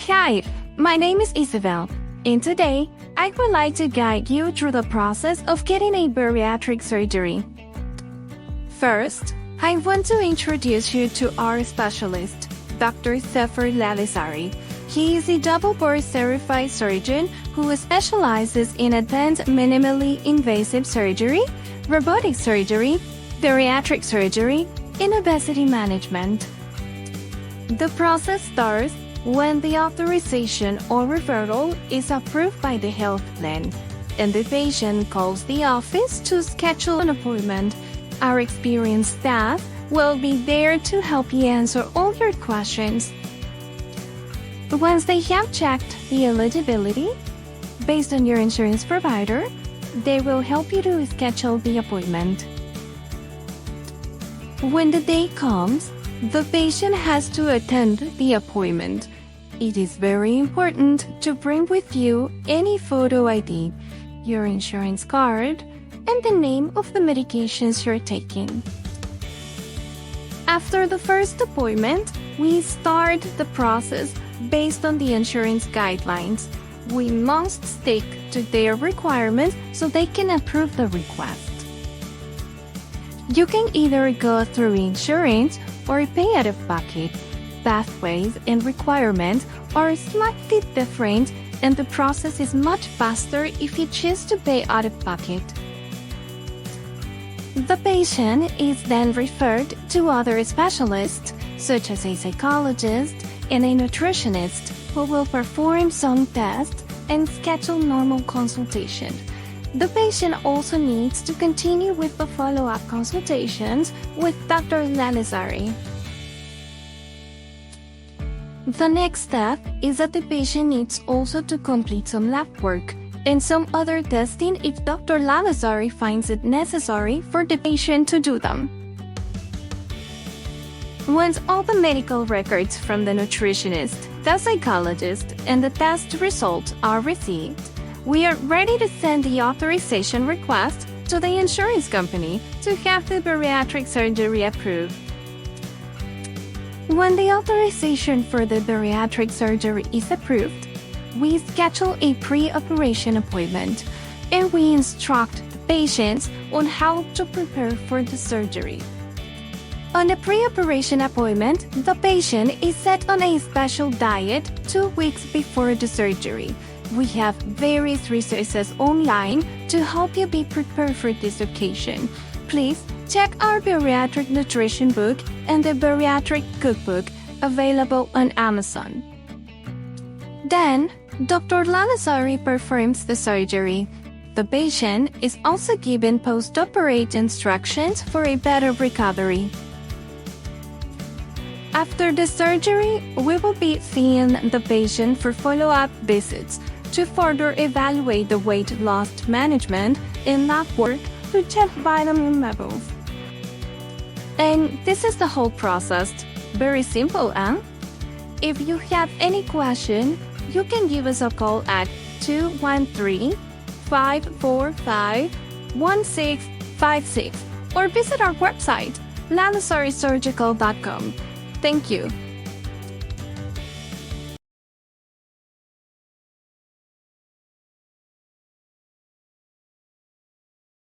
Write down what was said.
Hi, my name is Isabel, and today I would like to guide you through the process of getting a bariatric surgery. First, I want to introduce you to our specialist, Dr. Sepehr Lalezari. He is a double-board certified surgeon who specializes in advanced minimally invasive surgery, robotic surgery, bariatric surgery, and obesity management. The process starts when the authorization or referral is approved by the health plan, and the patient calls the office to schedule an appointment. Our experienced staff will be there to help you answer all your questions. Once they have checked the eligibility, based on your insurance provider, they will help you to schedule the appointment. When the day comes, the patient has to attend the appointment. It is very important to bring with you any photo ID, your insurance card, and the name of the medications you're taking. After the first appointment, we start the process based on the insurance guidelines. We must stick to their requirements so they can approve the request. You can either go through insurance or pay out of pocket. Pathways and requirements are slightly different, and the process is much faster if you choose to pay out of pocket. The patient is then referred to other specialists, such as a psychologist and a nutritionist, who will perform some tests and schedule normal consultation. The patient also needs to continue with the follow-up consultations with Dr. Lalezari. The next step is that the patient needs also to complete some lab work and some other testing if Dr. Lalezari finds it necessary for the patient to do them. Once all the medical records from the nutritionist, the psychologist, and the test results are received, we are ready to send the authorization request to the insurance company to have the bariatric surgery approved. When the authorization for the bariatric surgery is approved, we schedule a pre-operation appointment, and we instruct the patients on how to prepare for the surgery. On the pre-operation appointment, the patient is set on a special diet 2 weeks before the surgery. We have various resources online to help you be prepared for this occasion. Please check our bariatric nutrition book and the bariatric cookbook available on Amazon. Then, Dr. Lalezari performs the surgery. The patient is also given post-operative instructions for a better recovery. After the surgery, we will be seeing the patient for follow-up visits to further evaluate the weight loss management and lab work to check vitamin levels. And this is the whole process. Very simple, huh? If you have any question, you can give us a call at 213-545-1656 or visit our website, LalezariSurgical.com. Thank you.